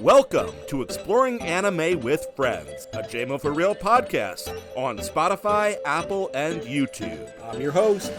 Welcome to Exploring Anime with Friends, a JoeMama for Real podcast on Spotify, Apple, and YouTube. I'm your host,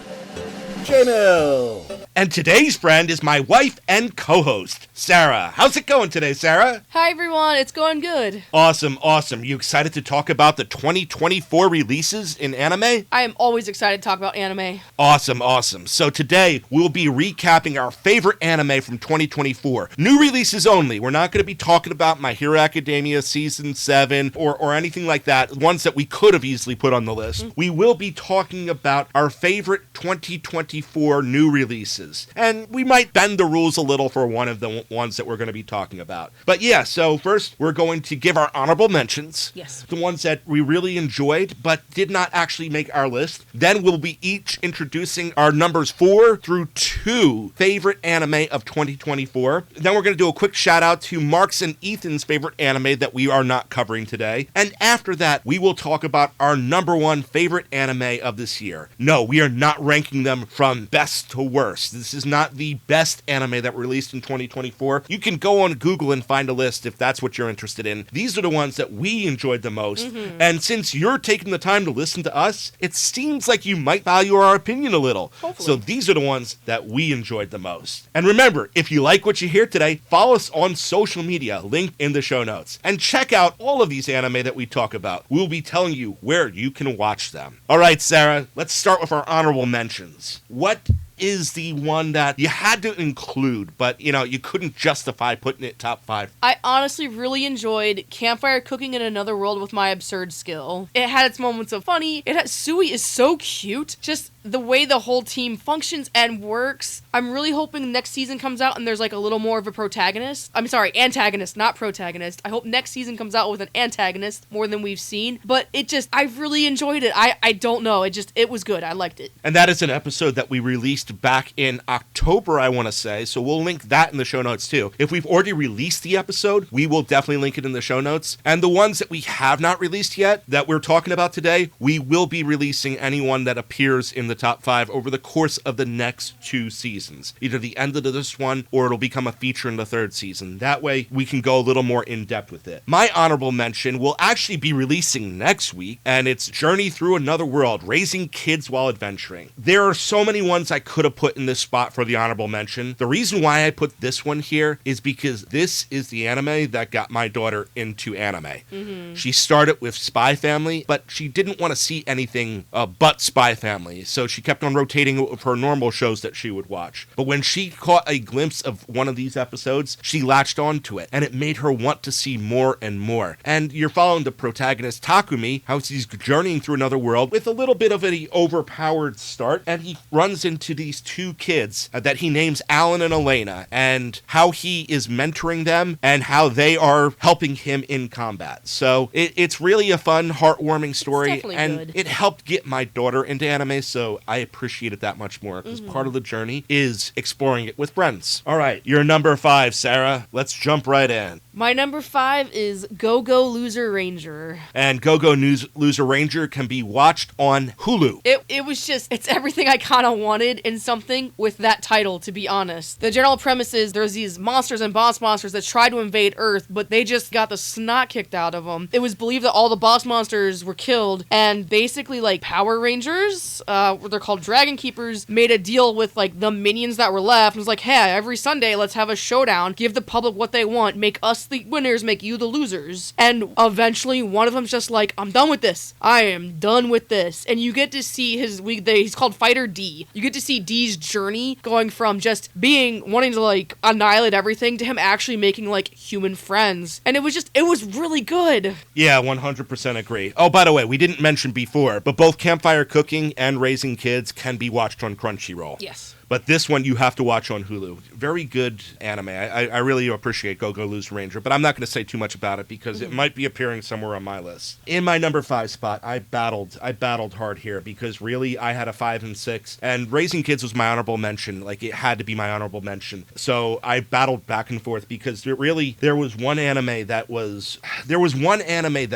JoeMama. And today's friend is my wife and co-host, Sarah. How's it going today, Sarah? Hi, everyone. It's going good. Awesome. You excited to talk about the 2024 releases in anime? I am always excited to talk about anime. Awesome. So today, we'll be recapping our favorite anime from 2024. New releases only. We're not going to be talking about My Hero Academia Season 7 or anything like that, ones that we could have easily put on the list. We will be talking about our favorite 2024 new releases. And we might bend the rules a little for one of the ones that we're going to be talking about. But yeah, so first we're going to give our honorable mentions. Yes. The ones that we really enjoyed but did not actually make our list. Then we'll be each introducing our numbers 4 through 2 favorite anime of 2024. Then we're going to do a quick shout out to Mark's and Ethan's favorite anime that we are not covering today. And after that, we will talk about our number 1 favorite anime of this year. No, we are not ranking them from best to worst. This is not the best anime that released in 2024. You can go on Google and find a list if that's what you're interested in. These are the ones that we enjoyed the most. And since you're taking the time to listen to us, it seems like you might value our opinion a little. Hopefully. So these are the ones that we enjoyed the most. And remember, if you like what you hear today, follow us on social media, linked in the show notes. And check out all of these anime that we talk about. We'll be telling you where you can watch them. All right, Sarah, let's start with our honorable mentions. What is the one that you had to include, but, you couldn't justify putting it top 5? I honestly really enjoyed Campfire Cooking in Another World with My Absurd Skill. It had its moments of funny. Sui is so cute. Just the way the whole team functions and works. I'm really hoping the next season comes out and there's like a little more of a protagonist. I'm sorry, antagonist, not protagonist. I hope next season comes out with an antagonist more than we've seen. But I really enjoyed it. I don't know. It was good. I liked it. And that is an episode that we released back in October, I want to say. So we'll link that in the show notes too. If we've already released the episode, we will definitely link it in the show notes. And the ones that we have not released yet that we're talking about today, we will be releasing anyone that appears in the top 5 over the course of the next 2 seasons. Either the end of this one or it'll become a feature in the 3rd season. That way we can go a little more in depth with it. My honorable mention will actually be releasing next week, and it's Journey Through Another World, Raising Kids While Adventuring. There are so many ones I could have put in this spot for the honorable mention. The reason why I put this one here is because this is the anime that got my daughter into anime. She started with Spy Family, but she didn't want to see anything but Spy Family, so she kept on rotating with her normal shows that she would watch. But when she caught a glimpse of one of these episodes, she latched onto it, and it made her want to see more and more. And you're following the protagonist, Takumi, how he's journeying through another world with a little bit of an overpowered start, and he runs into these 2 kids that he names Alan and Elena, and how he is mentoring them and how they are helping him in combat. So it's really a fun, heartwarming story, and good. It helped get my daughter into anime, so I appreciate it that much more, because part of the journey is exploring it with friends. All right, your number 5, Sarah. Let's jump right in. My number 5 is Go-Go Loser Ranger. And Go-Go Loser Ranger can be watched on Hulu. It's everything I kind of wanted in something with that title, to be honest. The general premise is there's these monsters and boss monsters that try to invade Earth, but they just got the snot kicked out of them. It was believed that all the boss monsters were killed, and basically, Power Rangers, they're called Dragon Keepers, made a deal with, the minions that were left. It was like, hey, every Sunday, let's have a showdown, give the public what they want, make us the winners, make you the losers. And eventually, one of them's just like, I'm done with this. I am done with this. And you get to see he's called Fighter D. You get to see D's journey going from just wanting to, annihilate everything to him actually making, human friends. And it was really good. Yeah, 100% agree. Oh, by the way, we didn't mention before, but both Campfire Cooking and Raising Kids can be watched on Crunchyroll. Yes. But this one you have to watch on Hulu. Very good anime. I really appreciate Go-Go Loser Ranger, but I'm not going to say too much about it because it might be appearing somewhere on my list. In my number 5 spot, I battled hard here because really I had a 5 and 6, and Raising Kids was my honorable mention. It had to be my honorable mention. So I battled back and forth because there was one anime that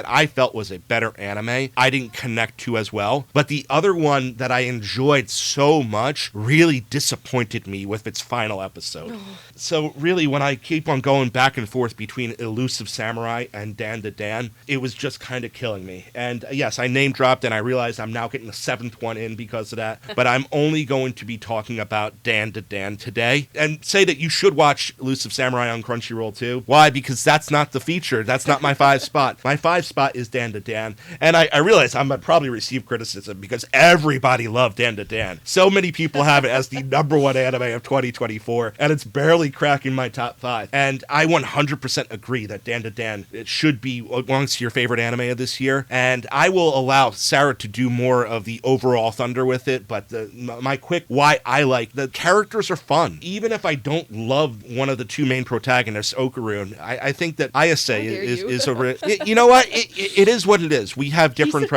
I felt was a better anime. I didn't connect to as well, but the other one that I enjoyed so much really disappointed me with its final episode. So really, when I keep on going back and forth between Elusive Samurai and Dan to Dan, it was just kind of killing me. And yes, I name dropped and I realized I'm now getting the 7th one in because of that. But I'm only going to be talking about Dan to Dan today and say that you should watch Elusive Samurai on Crunchyroll too. Why? Because that's not the feature. That's not my 5 spot. My 5 spot is Dan to Dan. And I realize I'm going to probably receive criticism because everybody loved Dan to Dan. So many people have it as the number 1 anime of 2024, and it's barely cracking my top 5. And I 100% agree that Dan to Dan, it should be amongst your favorite anime of this year. And I will allow Sarah to do more of the overall thunder with it, but my quick why I like the characters are fun. Even if I don't love one of the 2 main protagonists, Okarun, I think that Ayase is a you know what, it is what it is. We have different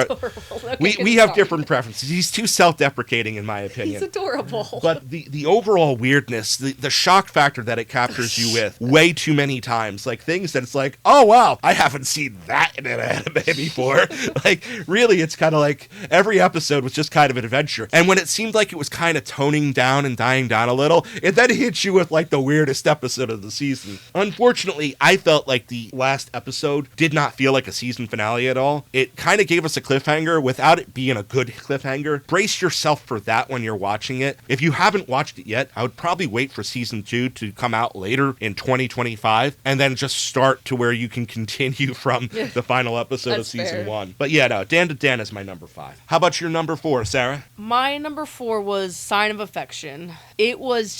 we have different preferences. He's too self-deprecating in my opinion. He's adorable. But the overall weirdness, the shock factor that it captures you with way too many times, like things that it's like, oh wow, I haven't seen that in an anime before. Like really, it's kind of like every episode was just kind of an adventure. And when it seemed like it was kind of toning down and dying down a little, it then hits you with like the weirdest episode of the season. Unfortunately, I felt like the last episode did not feel like a season finale at all. It kind of gave us a cliffhanger without it being a good cliffhanger. Brace yourself for that when you're watching it. If you haven't watched it yet, I would probably wait for season 2 to come out later in 2025 and then just start to where you can continue from the final episode of season 1. But yeah, no, Dan to Dan is my number 5. How about your number 4, Sarah? My number 4 was Sign of Affection. It was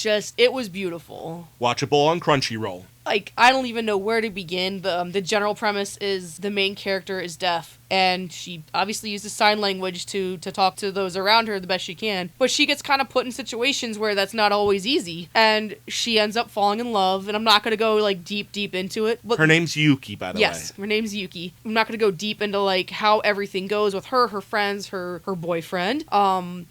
beautiful. Watchable on Crunchyroll. Like, I don't even know where to begin. The general premise is the main character is deaf, and she obviously uses sign language to talk to those around her the best she can. But she gets kind of put in situations where that's not always easy, and she ends up falling in love. And I'm not going to go, like, deep into it. But her name's Yuki, by the way. Yes, her name's Yuki. I'm not going to go deep into, like, how everything goes with her friends, her boyfriend.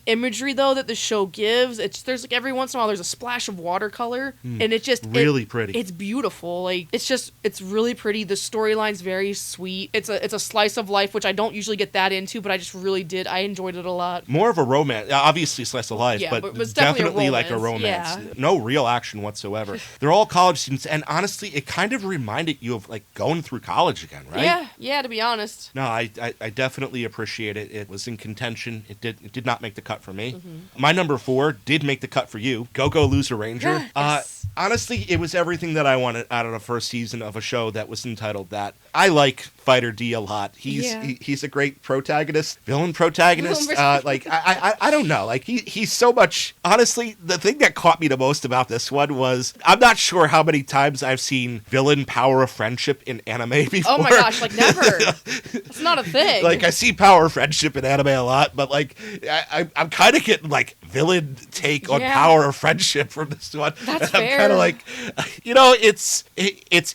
Imagery, though, that the show gives, there's, like, every once in a while there's a splash of watercolor, and it just... Really pretty. It's beautiful. Like, it's really pretty. The storyline's very sweet. It's a slice of life, which I don't usually get that into, but I just really did. I enjoyed it a lot. More of a romance. Obviously slice of life, yeah, but it's definitely like a romance. Yeah. No real action whatsoever. They're all college students, and honestly, it kind of reminded you of, like, going through college again, right? Yeah, to be honest. No, I definitely appreciate it. It was in contention. It did not make the cut for me. Mm-hmm. My number 4 did make the cut for you. Go Loser Ranger. Yes. Honestly, it was everything that I wanted out of the first season of a show that was entitled that. I like Fighter D a lot. He's a great villain protagonist. Like I don't know. Like he's so much. Honestly, the thing that caught me the most about this one was I'm not sure how many times I've seen villain power of friendship in anime before. Oh my gosh, like never. It's not a thing. Like I see power of friendship in anime a lot, but like I'm kind of getting like villain take on power of friendship from this one. That's fair. I'm kind of like, you know, it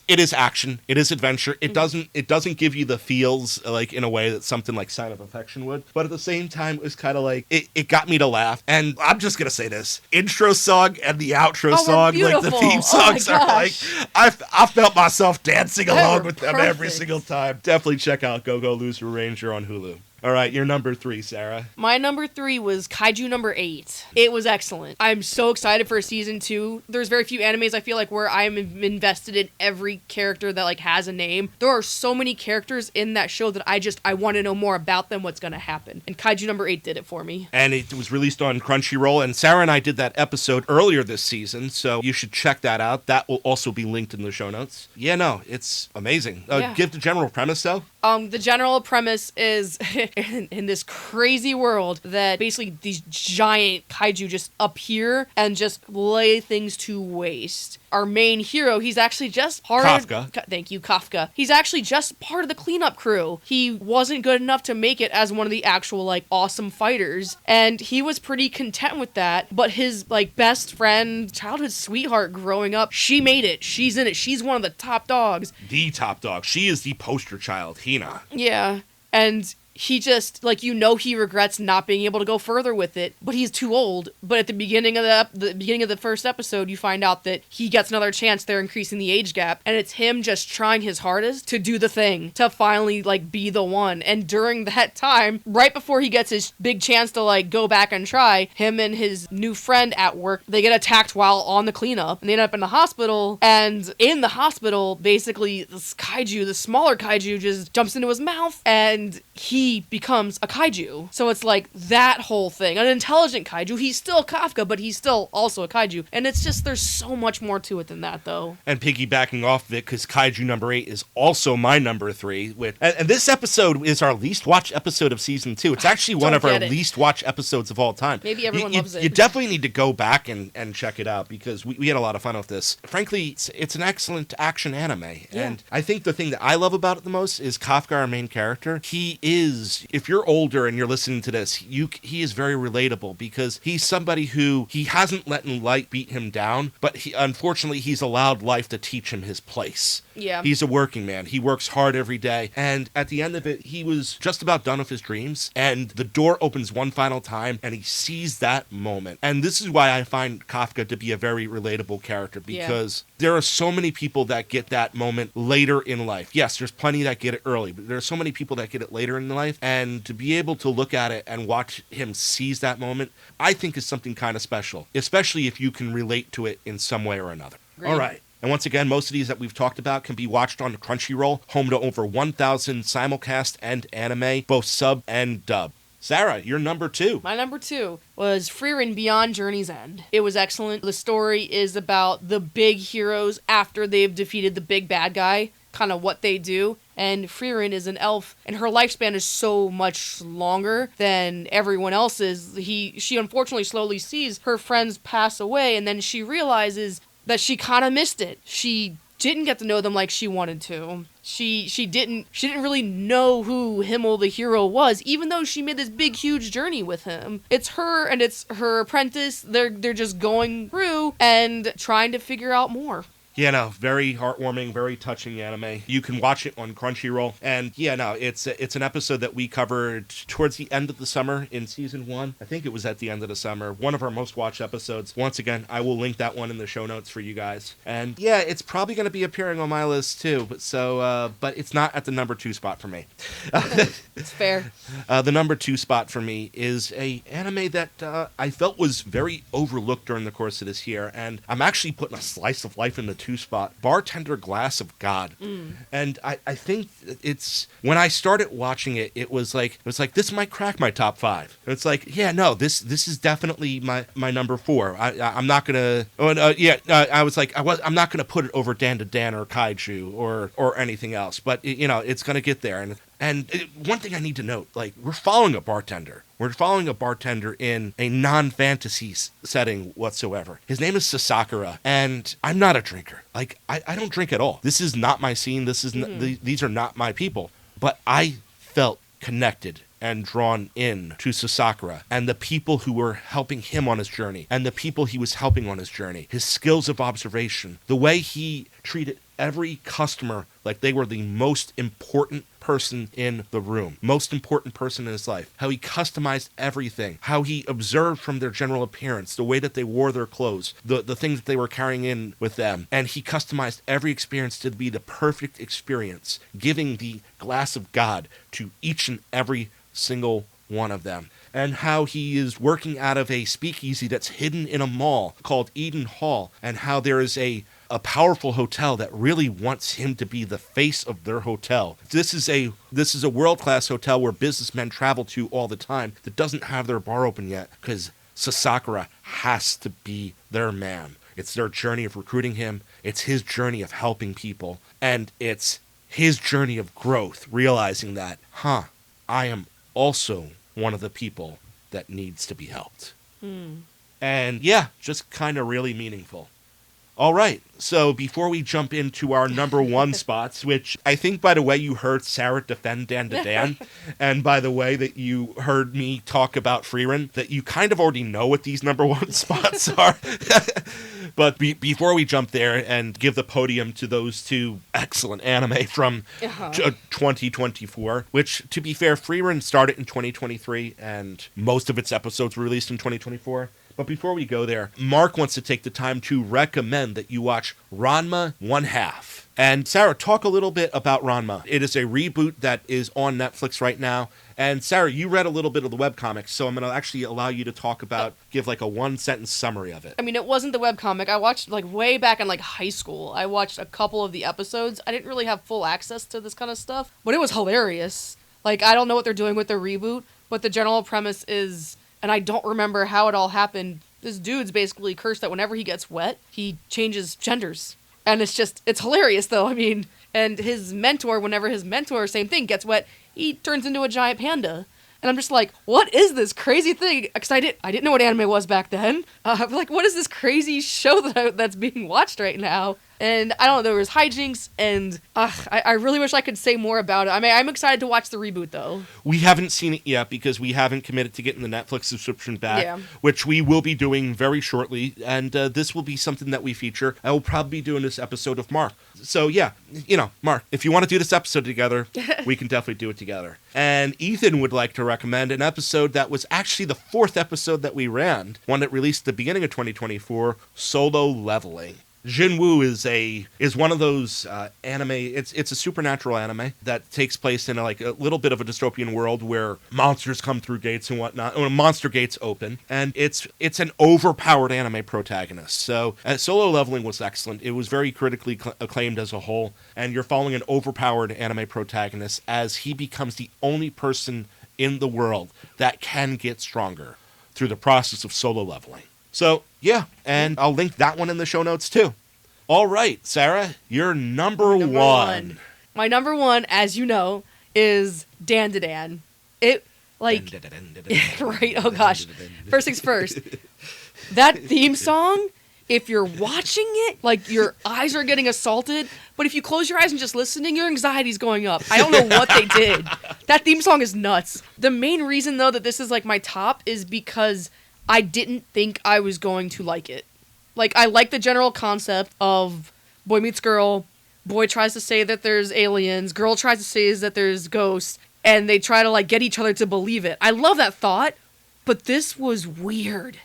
is action, it is adventure. It doesn't give you the feels like in a way that something like Sign of Affection would, but at the same time, it was kind of like it got me to laugh. And I'm just gonna say this: intro song and the outro song, like the theme songs, are like I felt myself dancing along with them every single time. Definitely check out Go Loser Ranger on Hulu. All right, your number 3, Sarah. My number 3 was Kaiju number 8. It was excellent. I'm so excited for season 2. There's very few animes I feel like where I'm invested in every character that like has a name. There are so many characters in that show that I want to know more about them, what's going to happen. And Kaiju number 8 did it for me. And it was released on Crunchyroll, and Sarah and I did that episode earlier this season, so you should check that out. That will also be linked in the show notes. Yeah, no, it's amazing. Give the general premise, though. The general premise is in this crazy world that basically these giant kaiju just appear and just lay things to waste. Our main hero, he's actually just part Kafka. Thank you, Kafka. He's actually just part of the cleanup crew. He wasn't good enough to make it as one of the actual, like, awesome fighters. And he was pretty content with that. But his, like, best friend, childhood sweetheart growing up, she made it. She's in it. She's one of the top dogs. The top dog. She is the poster child, Hina. Yeah. And he just, like, he regrets not being able to go further with it, but he's too old. But at the beginning of the first episode, you find out that he gets another chance. They're increasing the age gap, and it's him just trying his hardest to do the thing, to finally, like, be the one. And during that time, right before he gets his big chance to, like, go back and try, him and his new friend at work, they get attacked while on the cleanup, and they end up in the hospital. And in the hospital, basically, this kaiju, the smaller kaiju, just jumps into his mouth, and he becomes a kaiju. So it's like that whole thing. An intelligent kaiju. He's still Kafka, but he's still also a kaiju. And it's just, there's so much more to it than that, though. And piggybacking off of it, because kaiju number 8 is also my number 3. And this episode is our least watched episode of season 2. It's actually one of our least watched episodes of all time. Maybe everyone loves it. You definitely need to go back and check it out, because we had a lot of fun with this. Frankly, it's an excellent action anime. Yeah. And I think the thing that I love about it the most is Kafka, our main character. He is, if you're older and you're listening to this, he is very relatable, because he's somebody who, he hasn't let life beat him down, but unfortunately he's allowed life to teach him his place. Yeah. He's a working man. He works hard every day. And at the end of it, he was just about done with his dreams. And the door opens one final time, and he sees that moment. And this is why I find Kafka to be a very relatable character, because there are so many people that get that moment later in life. Yes, there's plenty that get it early, but there are so many people that get it later in life. And to be able to look at it and watch him seize that moment, I think is something kind of special, especially if you can relate to it in some way or another. Great. All right. And once again, most of these that we've talked about can be watched on Crunchyroll, home to over 1,000 simulcast and anime, both sub and dub. Sarah, your number 2. My number 2 was Frieren Beyond Journey's End. It was excellent. The story is about the big heroes after they've defeated the big bad guy, kind of what they do. And Frieren is an elf, and her lifespan is so much longer than everyone else's. She unfortunately slowly sees her friends pass away, and then she realizes that she kind of missed it. She didn't get to know them like she wanted to. She didn't really know who Himmel the hero was, even though she made this big huge journey with him. It's her and it's her apprentice. They're just going through and trying to figure out more. Yeah, no, very heartwarming, very touching anime. You can watch it on Crunchyroll. And yeah, no, it's an episode that we covered towards the end of the summer in season 1. I think it was at the end of the summer. One of our most watched episodes. Once again, I will link that one in the show notes for you guys. And yeah, it's probably going to be appearing on my list too. But it's not at the number 2 spot for me. It's fair. The number 2 spot for me is a anime that I felt was very overlooked during the course of this year. And I'm actually putting a slice of life in the 2 spot, Bartender Glass of God. And I think it's, when I started watching it, it was like this might crack my top 5. And it's like, yeah, no, this is definitely my number 4. I'm not gonna I'm not gonna put it over Dan to Dan or Kaiju or anything else, but it's gonna get there. And one thing I need to note, like, we're following a bartender. We're following a bartender in a non-fantasy setting whatsoever. His name is Sasakura, and I'm not a drinker. Like, I don't drink at all. This is not my scene. This is these are not my people. But I felt connected and drawn in to Sasakura and the people who were helping him on his journey and the people he was helping on his journey. His skills of observation, the way he treated every customer like they were the most important person in the room, most important person in his life, how he customized everything, how he observed from their general appearance, the way that they wore their clothes, the things that they were carrying in with them, and he customized every experience to be the perfect experience, giving the glass of God to each and every single one of them. And how he is working out of a speakeasy that's hidden in a mall called Eden Hall, and how there is a powerful hotel that really wants him to be the face of their hotel. This is a world-class hotel where businessmen travel to all the time that doesn't have their bar open yet, because Sasakura has to be their man. It's their journey of recruiting him. It's his journey of helping people. And it's his journey of growth, realizing that, I am also one of the people that needs to be helped. And yeah, just kind of really meaningful. All right, so before we jump into our number 1 spots, which I think, by the way, you heard Sarah defend Dan to Dan, and by the way that you heard me talk about Frieren, that you kind of already know what these number 1 spots are. But before we jump there and give the podium to those two excellent anime from 2024, which, to be fair, Free Run started in 2023 and most of its episodes were released in 2024. But before we go there, Mark wants to take the time to recommend that you watch Ranma 1/2. And Sarah, talk a little bit about Ranma. It is a reboot that is on Netflix right now. And Sarah, you read a little bit of the webcomics, so I'm going to actually allow you to talk about, give like a one-sentence summary of it. I mean, it wasn't the webcomic. I watched like way back in like high school. I watched a couple of the episodes. I didn't really have full access to this kind of stuff, but it was hilarious. Like, I don't know what they're doing with the reboot, but the general premise is, and I don't remember how it all happened, this dude's basically cursed that whenever he gets wet, he changes genders. And it's hilarious, though. I mean, and his mentor, whenever his mentor, same thing, gets wet, he turns into a giant panda. And I'm just like, what is this crazy thing? Because I didn't know what anime was back then. I'm like, what is this crazy show that's being watched right now? And I don't know, there was hijinks, and I really wish I could say more about it. I mean, I'm excited to watch the reboot, though. We haven't seen it yet because we haven't committed to getting the Netflix subscription back, which we will be doing very shortly, and this will be something that we feature. I will probably be doing this episode of Mark. So yeah, Mark, if you want to do this episode together, we can definitely do it together. And Ethan would like to recommend an episode that was actually the 4th episode that we ran, one that released at the beginning of 2024, Solo Leveling. Jinwoo is one of those anime. It's a supernatural anime that takes place in a little bit of a dystopian world where monsters come through gates and whatnot. When monster gates open, and it's an overpowered anime protagonist. So Solo Leveling was excellent. It was very critically acclaimed as a whole, and you're following an overpowered anime protagonist as he becomes the only person in the world that can get stronger through the process of solo leveling. So, yeah, and I'll link that one in the show notes, too. All right, Sarah, your number one. My number one, as you know, is Dan. It, like, right, oh gosh. First things first. That theme song, if you're watching it, like, your eyes are getting assaulted, but if you close your eyes and just listening, your anxiety's going up. I don't know what they did. That theme song is nuts. The main reason, though, that this is, like, my top is because I didn't think I was going to like it. Like, I like the general concept of boy meets girl, boy tries to say that there's aliens, girl tries to say that there's ghosts, and they try to, like, get each other to believe it. I love that thought, but this was weird.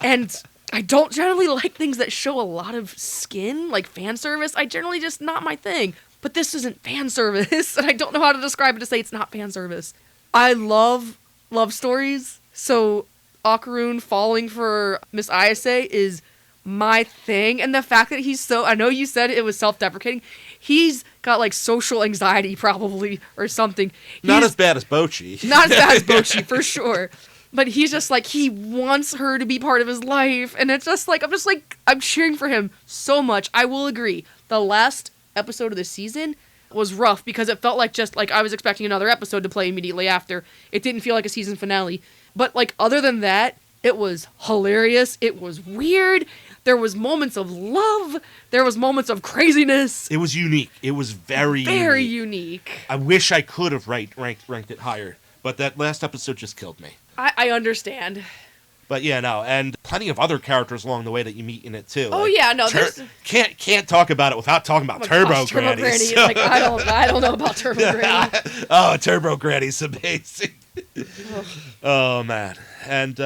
And I don't generally like things that show a lot of skin, like fan service. I generally just not my thing. But this isn't fan service, and I don't know how to describe it to say it's not fan service. I love love stories, so Okarun falling for Miss Ayase is my thing. And the fact that he's so, I know you said it was self-deprecating, he's got like social anxiety probably or something. Not as bad as Bochi. Not as bad as Bochi, for sure. But he's just like, he wants her to be part of his life. And it's just like, I'm cheering for him so much. I will agree. The last episode of the season was rough because it felt like just like I was expecting another episode to play immediately after. It didn't feel like a season finale. But, like, other than that, it was hilarious. It was weird. There was moments of love. There was moments of craziness. It was unique. It was very unique. I wish I could have ranked it higher, but that last episode just killed me. I understand. But yeah, no, and plenty of other characters along the way that you meet in it too. Oh, like, yeah, no, can't talk about it without talking about Turbo Granny. So. Like, I don't know about Turbo Granny. Oh, Turbo Granny's amazing. Oh man, and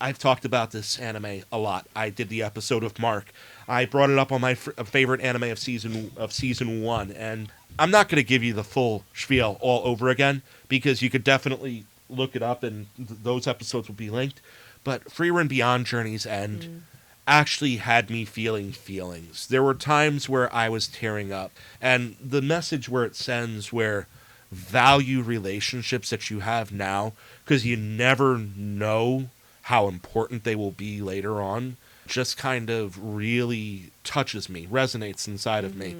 I've talked about this anime a lot. I did the episode of Mark. I brought it up on my favorite anime of season 1, and I'm not going to give you the full spiel all over again because you could definitely look it up, and those episodes will be linked. But Free Run Beyond Journey's End actually had me feeling feelings. There were times where I was tearing up, and the message where it sends where value relationships that you have now because you never know how important they will be later on just kind of really touches me, resonates inside of me.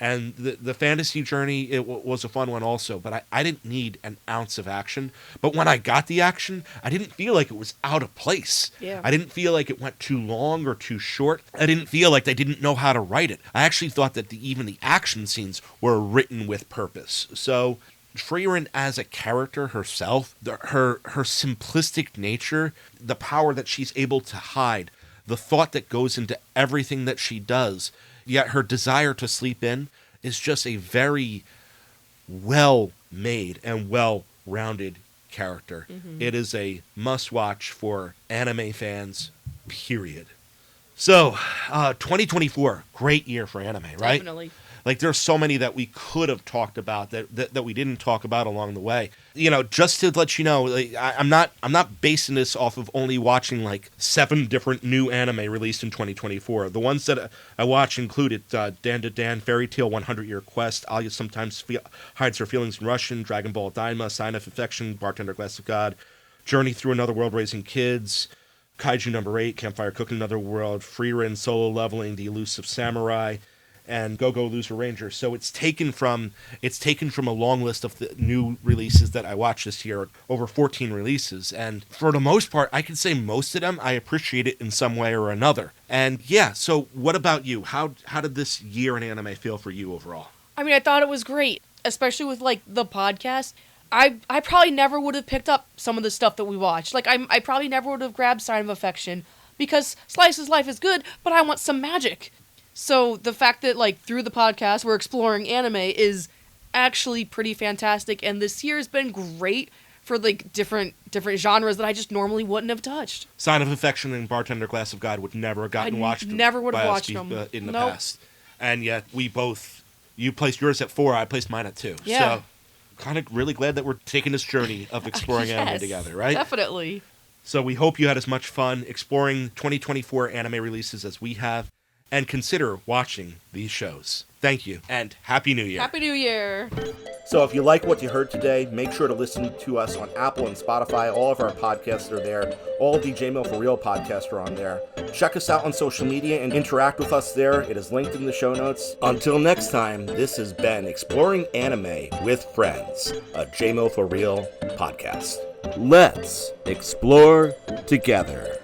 And the fantasy journey, it was a fun one also, but I didn't need an ounce of action. But when I got the action, I didn't feel like it was out of place. Yeah. I didn't feel like it went too long or too short. I didn't feel like they didn't know how to write it. I actually thought that even the action scenes were written with purpose. So Free Run as a character herself, her simplistic nature, the power that she's able to hide, the thought that goes into everything that she does, yet her desire to sleep in is just a very well-made and well-rounded character. It is a must-watch for anime fans, period. So, 2024, great year for anime, right? Definitely. Like, there's so many that we could have talked about that we didn't talk about along the way. You know, just to let you know, like, I'm not basing this off of only watching like 7 different new anime released in 2024. The ones that I watched included Dan to Dan, Fairy Tail 100 Year Quest, Alia Sometimes Hides Her Feelings in Russian, Dragon Ball Daima, Sign of Affection, Bartender Glass of God, Journey Through Another World Raising Kids, Kaiju Number 8, Campfire Cooking Another World, Frieren Solo Leveling, The Elusive Samurai, and Go-Go Loser Ranger. So it's taken from a long list of the new releases that I watched this year, over 14 releases. And for the most part, I can say most of them I appreciate it in some way or another. And yeah, so what about you? How did this year in anime feel for you overall? I mean, I thought it was great, especially with like the podcast. I probably never would have picked up some of the stuff that we watched. Like I probably never would have grabbed Sign of Affection because Slice's Life is good, but I want some magic. So the fact that, like, through the podcast we're exploring anime is actually pretty fantastic, and this year has been great for, like, different genres that I just normally wouldn't have touched. Sign of Affection and Bartender Glass of God would never have gotten watched. Never would have watched them in the past. And yet you placed yours at 4, I placed mine at 2. Yeah. So kind of really glad that we're taking this journey of exploring anime together, right? Definitely. So we hope you had as much fun exploring 2024 anime releases as we have. And consider watching these shows. Thank you, and Happy New Year. Happy New Year. So if you like what you heard today, make sure to listen to us on Apple and Spotify. All of our podcasts are there. All of the JMill For Real podcasts are on there. Check us out on social media and interact with us there. It is linked in the show notes. Until next time, this has been Exploring Anime with Friends, a JMill For Real podcast. Let's explore together.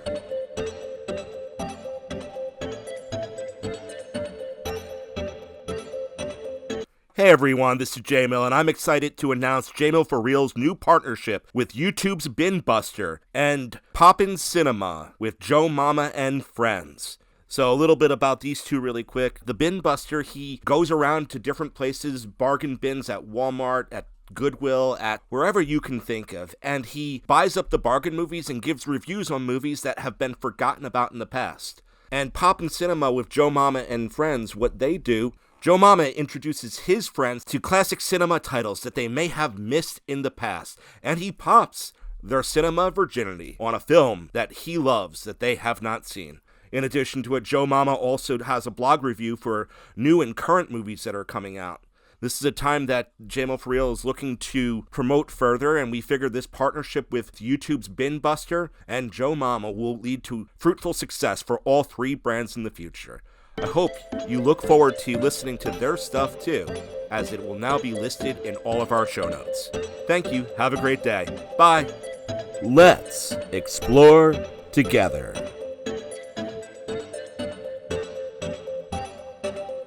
Hey everyone, this is JMill, and I'm excited to announce JMill For Real's new partnership with YouTube's Bin Buster and Poppin' Cinema with JoeMama and Friends. So a little bit about these two really quick. The Bin Buster, he goes around to different places, bargain bins at Walmart, at Goodwill, at wherever you can think of, and he buys up the bargain movies and gives reviews on movies that have been forgotten about in the past. And Poppin' Cinema with JoeMama and Friends, what they do, JoeMama introduces his friends to classic cinema titles that they may have missed in the past, and he pops their cinema virginity on a film that he loves that they have not seen. In addition to it, JoeMama also has a blog review for new and current movies that are coming out. This is a time that JMill For Real is looking to promote further, and we figure this partnership with YouTube's Bin Buster and JoeMama will lead to fruitful success for all 3 brands in the future. I hope you look forward to listening to their stuff too, as it will now be listed in all of our show notes. Thank you. Have a great day. Bye. Let's explore together.